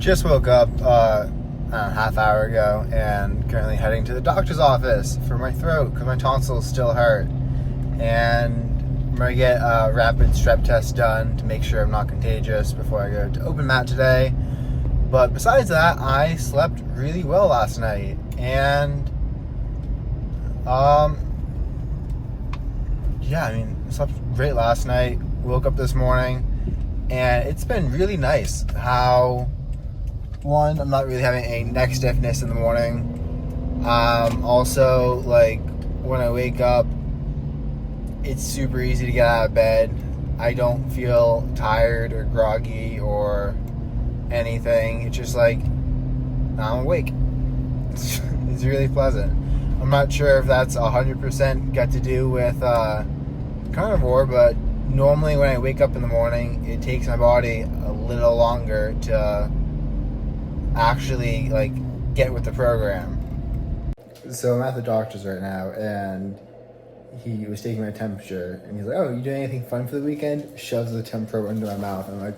Just woke up a half hour ago and currently heading to the doctor's office for my throat because my tonsils still hurt. And I'm going to get a rapid strep test done to make sure I'm not contagious before I go to open mat today. But besides that, I slept really well last night. And, I slept great last night. Woke up this morning. And it's been really nice how, one, I'm not really having any neck stiffness in the morning. Also, like, when I wake up, it's super easy to get out of bed. I don't feel tired or groggy or anything. It's just like, I'm awake. It's really pleasant. I'm not sure if that's 100% got to do with Carnivore, but normally when I wake up in the morning, it takes my body a little longer to actually get with the program. So I'm at the doctor's right now, and he was taking my temperature, and he's like, "Oh, you doing anything fun for the weekend?" Shoves the temp probe into my mouth, and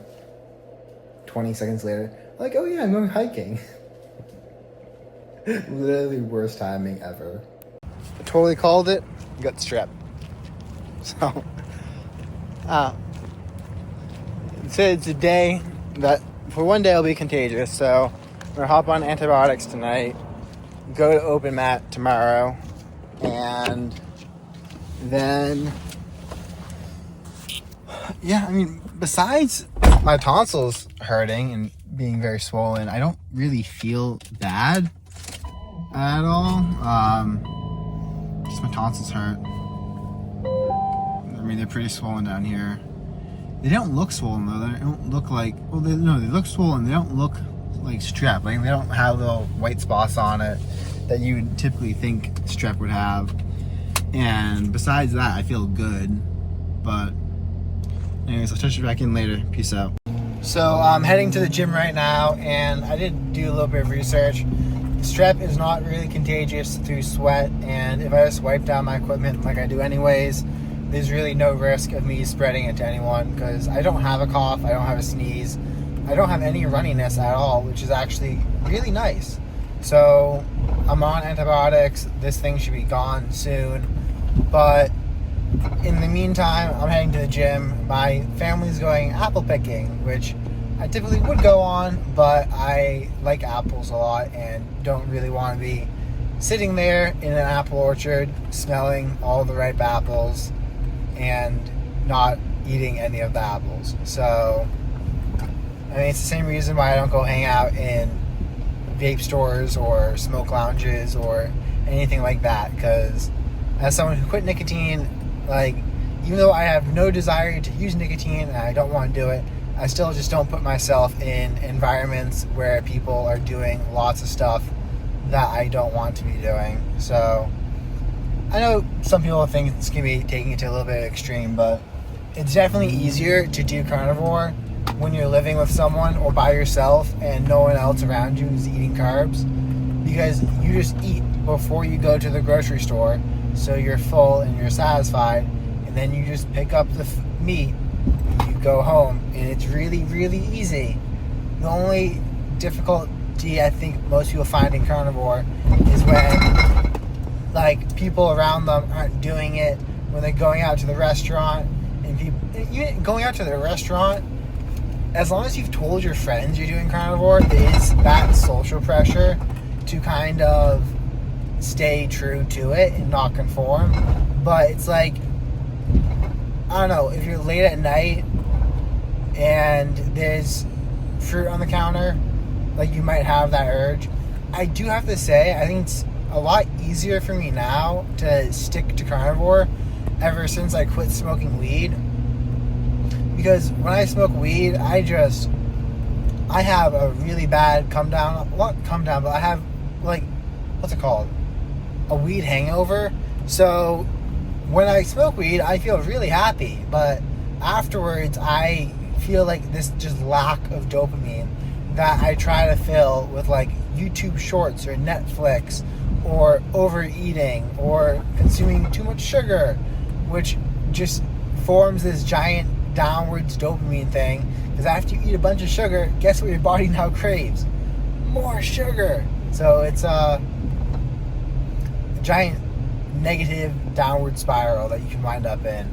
20 seconds later, I'm like, "Oh yeah, I'm going hiking." Literally worst timing ever. I totally called it. Got strep. So, it's a day that, for one day, I'll be contagious. So, I'm gonna hop on antibiotics tonight, go to open mat tomorrow, and then, besides my tonsils hurting and being very swollen, I don't really feel bad at all. Just my tonsils hurt. They're pretty swollen down here. They don't look swollen though. They don't look like, they look swollen. They don't look like strep. Like, they don't have little white spots on it that you would typically think strep would have. And besides that, I feel good. But anyways, I'll touch you back in later. Peace out. So I'm heading to the gym right now, and I did do a little bit of research. Strep is not really contagious through sweat, and if I just wipe down my equipment like I do anyways, there's really no risk of me spreading it to anyone because I don't have a cough, I don't have a sneeze, I don't have any runniness at all, which is actually really nice. So I'm on antibiotics. This thing should be gone soon. But in the meantime, I'm heading to the gym. My family's going apple picking, which I typically would go on, but I like apples a lot and don't really want to be sitting there in an apple orchard smelling all the ripe apples and not eating any of the apples. So, it's the same reason why I don't go hang out in vape stores or smoke lounges or anything like that, because as someone who quit nicotine, even though I have no desire to use nicotine and I don't want to do it, I still just don't put myself in environments where people are doing lots of stuff that I don't want to be doing. So I know some people think it's going to be taking it to a little bit extreme, but it's definitely easier to do carnivore when you're living with someone or by yourself and no one else around you is eating carbs, because you just eat before you go to the grocery store, so you're full and you're satisfied, and then you just pick up the meat and you go home, and it's really, really easy. The only difficulty I think most people find in carnivore is when people around them aren't doing it, when they're going out to the restaurant, and going out to the restaurant, as long as you've told your friends you're doing carnivore, there's that social pressure to kind of stay true to it and not conform. But it's I don't know, if you're late at night and there's fruit on the counter, you might have that urge. I do have to say, I think it's a lot easier for me now to stick to carnivore ever since I quit smoking weed. Because when I smoke weed, I have a really bad but I have, what's it called? A weed hangover. So when I smoke weed, I feel really happy, but afterwards I feel this just lack of dopamine that I try to fill with YouTube shorts or Netflix or overeating or consuming too much sugar, which just forms this giant downwards dopamine thing, because after you eat a bunch of sugar, guess what your body now craves? More sugar. So it's a giant negative downward spiral that you can wind up in.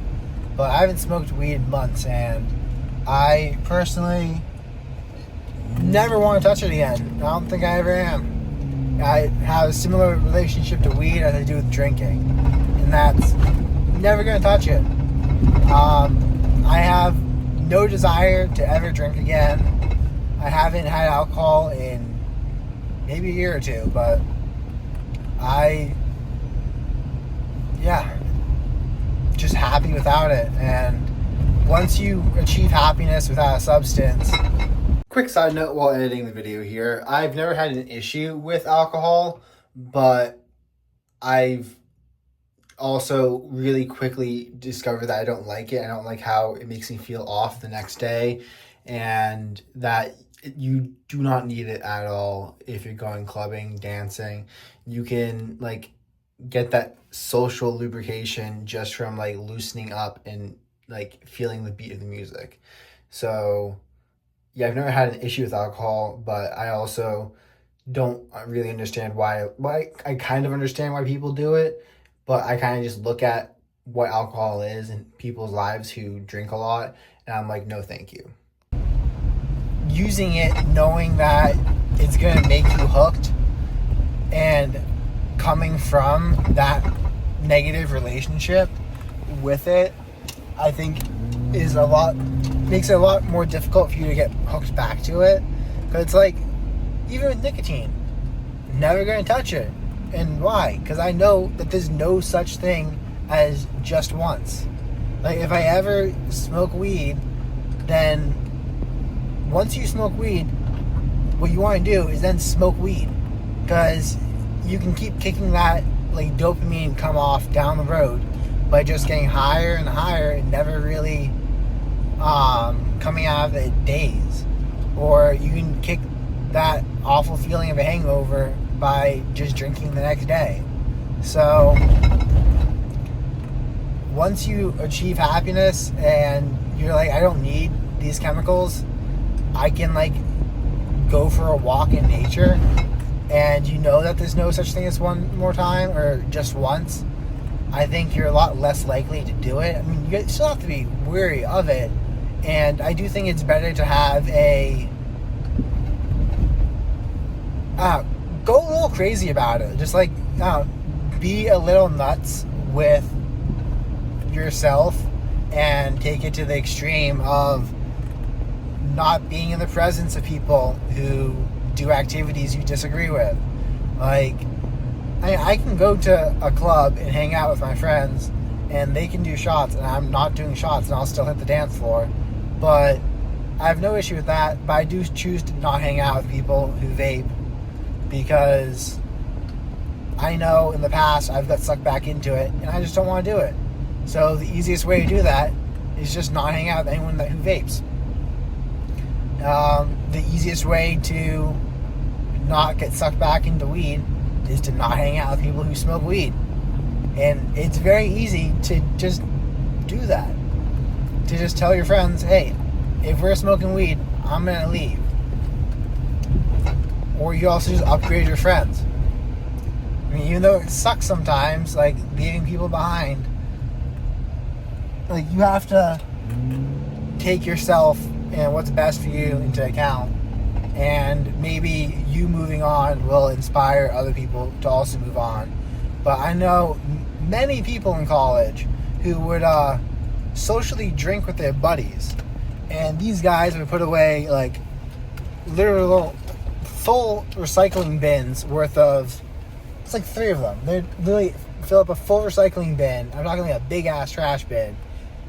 But I haven't smoked weed in months, and I personally never want to touch it again. I don't think I ever am. I have a similar relationship to weed as I do with drinking, and that's never going to touch it. I have no desire to ever drink again. I haven't had alcohol in maybe a year or two, but just happy without it. And once you achieve happiness without a substance. Quick side note while editing the video here, I've never had an issue with alcohol, but I've also really quickly discovered that I don't like it. I don't like how it makes me feel off the next day, and that you do not need it at all if you're going clubbing, dancing. You can like get that social lubrication just from like loosening up and like feeling the beat of the music. So yeah, I've never had an issue with alcohol, but I also don't really understand why I kind of understand why people do it, but I kind of just look at what alcohol is in people's lives who drink a lot, and I'm like, no thank you. Using it knowing that it's going to make you hooked, and coming from that negative relationship with it, I think makes it a lot more difficult for you to get hooked back to it. Because it's like, even with nicotine, never going to touch it. And why? Because I know that there's no such thing as just once. Like, if I ever smoke weed, then once you smoke weed, what you want to do is then smoke weed, because you can keep kicking that like dopamine come off down the road by just getting higher and higher and never really coming out of it days. Or you can kick that awful feeling of a hangover by just drinking the next day. So once you achieve happiness and you're like, I don't need these chemicals, I can like go for a walk in nature, and you know that there's no such thing as one more time or just once, I think you're a lot less likely to do it. I mean, you still have to be wary of it, and I do think it's better to have go a little crazy about it. Just like be a little nuts with yourself and take it to the extreme of not being in the presence of people who do activities you disagree with. Like, I can go to a club and hang out with my friends, and they can do shots, and I'm not doing shots, and I'll still hit the dance floor. But I have no issue with that. But I do choose to not hang out with people who vape, because I know in the past I've got sucked back into it, and I just don't want to do it. So the easiest way to do that is just not hang out with anyone who vapes. The easiest way to not get sucked back into weed is to not hang out with people who smoke weed. And it's very easy to just do that. To just tell your friends, hey, if we're smoking weed, I'm going to leave. Or you also just upgrade your friends. I mean, even though it sucks sometimes, like leaving people behind, like you have to take yourself and what's best for you into account, and maybe you moving on will inspire other people to also move on. But I know many people in college who would socially drink with their buddies, and these guys would put away like literal full recycling bins worth of, it's like 3 of them. They'd literally fill up a full recycling bin, I'm talking like a big ass trash bin,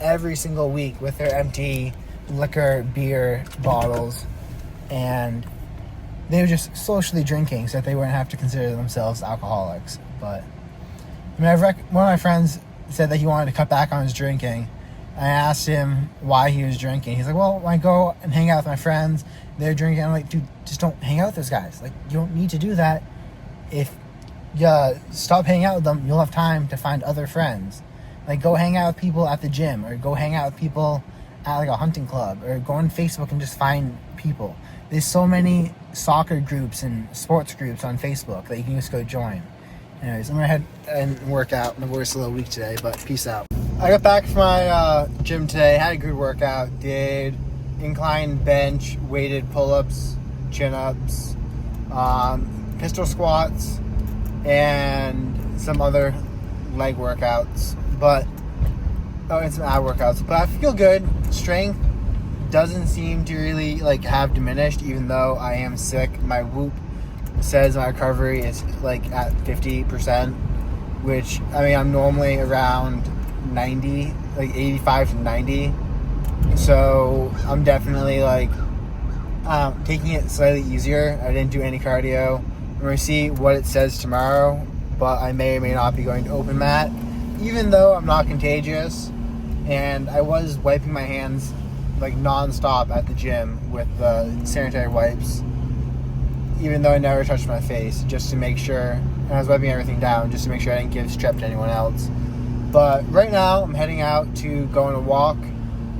every single week with their empty liquor, beer bottles, and they were just socially drinking so that they wouldn't have to consider themselves alcoholics. But I mean, one of my friends said that he wanted to cut back on his drinking. I asked him why he was drinking. He's like, well, when I go and hang out with my friends, they're drinking. I'm like, dude, just don't hang out with those guys. Like, you don't need to do that. If you stop hanging out with them, you'll have time to find other friends. Like, go hang out with people at the gym, or go hang out with people at like a hunting club, or go on Facebook and just find people. There's so many soccer groups and sports groups on Facebook that you can just go join. Anyways, I'm gonna head and work out. My voice is a little weak today, but peace out. I got back from my gym today, had a good workout, did incline bench, weighted pull-ups, chin-ups, pistol squats, and some other leg workouts, and some ab workouts. But I feel good. Strength doesn't seem to really like have diminished, even though I am sick. My Whoop says my recovery is like at 50%, which I mean I'm normally around 90, like 85 to 90. So I'm definitely like taking it slightly easier. I didn't do any cardio. I'm gonna see what it says tomorrow, but I may or may not be going to open mat, even though I'm not contagious. And I was wiping my hands like non-stop at the gym with the sanitary wipes, even though I never touched my face, just to make sure. And I was wiping everything down just to make sure I didn't give strep to anyone else. But right now I'm heading out to go on a walk.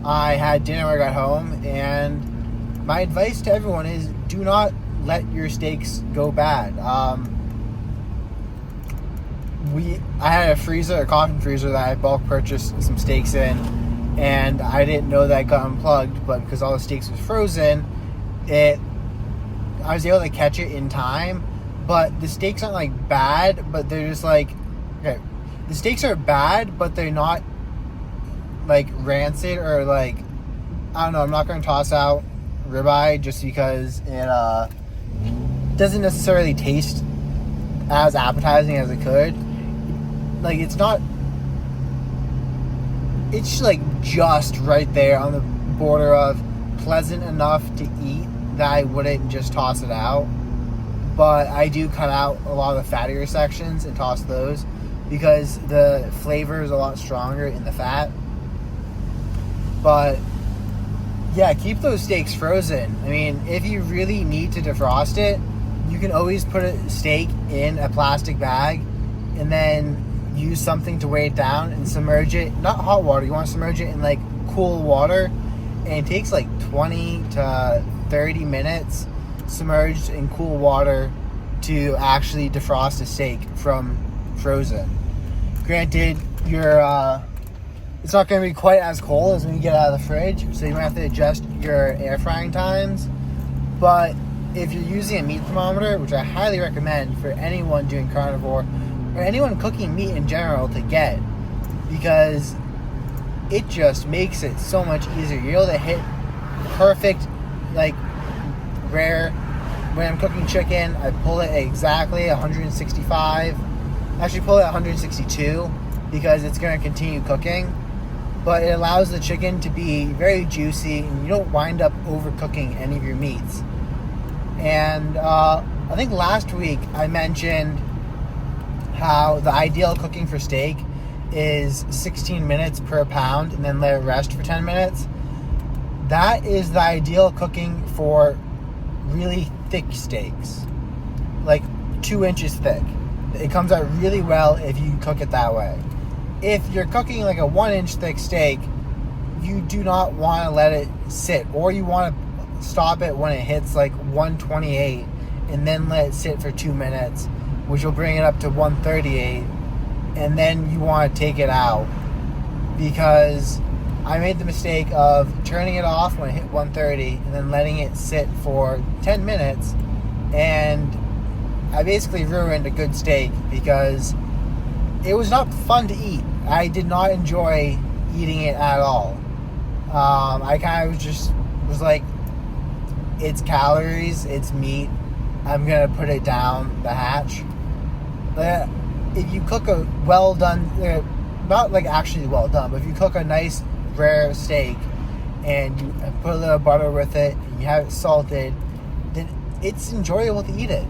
I had dinner when I got home, and my advice to everyone is do not let your steaks go bad. I had a coffin freezer that I bulk purchased some steaks in, and I didn't know that it got unplugged, but because all the steaks was frozen, I was able to catch it in time. But the steaks aren't like bad, but they're just like, okay, the steaks are bad, but they're not like rancid or like, I don't know, I'm not going to toss out ribeye just because it doesn't necessarily taste as appetizing as it could. Like it's like just right there on the border of pleasant enough to eat that I wouldn't just toss it out. But I do cut out a lot of the fattier sections and toss those because the flavor is a lot stronger in the fat. But yeah, keep those steaks frozen. I mean, if you really need to defrost it, you can always put a steak in a plastic bag and then use something to weigh it down and submerge it. Not hot water, you want to submerge it in like cool water, and it takes like 20 to 30 minutes submerged in cool water to actually defrost a steak from frozen. Granted, it's not going to be quite as cold as when you get out of the fridge, so you might have to adjust your air frying times. But if you're using a meat thermometer, which I highly recommend for anyone doing carnivore or anyone cooking meat in general to get, because it just makes it so much easier. You're able to hit perfect, like rare. When I'm cooking chicken, I pull it at exactly 165. Actually, pull it at 162 because it's going to continue cooking. But it allows the chicken to be very juicy, and you don't wind up overcooking any of your meats. And I think last week I mentioned how the ideal cooking for steak is 16 minutes per pound and then let it rest for 10 minutes. That is the ideal cooking for really thick steaks, like 2 inches thick. It comes out really well if you cook it that way. If you're cooking like a 1 inch thick steak, you do not want to let it sit, or you want to stop it when it hits like 128 and then let it sit for 2 minutes, which will bring it up to 138, and then you want to take it out. Because I made the mistake of turning it off when it hit 130 and then letting it sit for 10 minutes, and I basically ruined a good steak because it was not fun to eat. I did not enjoy eating it at all. I kind of was like, it's calories, it's meat, I'm gonna put it down the hatch. But if you cook a well done, not like actually well done, but if you cook a nice rare steak and you put a little butter with it, and you have it salted, then it's enjoyable to eat it.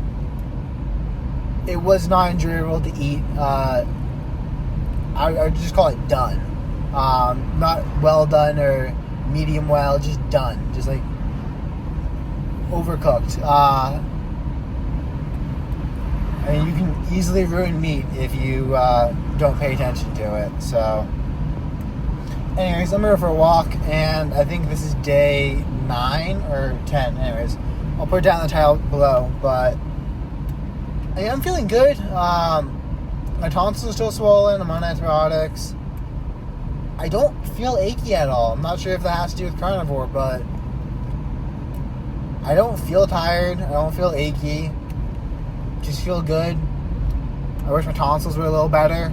It was not enjoyable to eat. I would just call it done. Not well done or medium well, just done. Just like overcooked. I mean, you can easily ruin meat if you don't pay attention to it. So Anyways, I'm going for a walk, and I think this is day 9 or 10. Anyways, I'll put it down in the title below, but I'm feeling good. My tonsils are still swollen. I'm on antibiotics. I don't feel achy at all. I'm not sure if that has to do with Carnivore, but I don't feel tired. I don't feel achy. Just feel good. I wish my tonsils were a little better.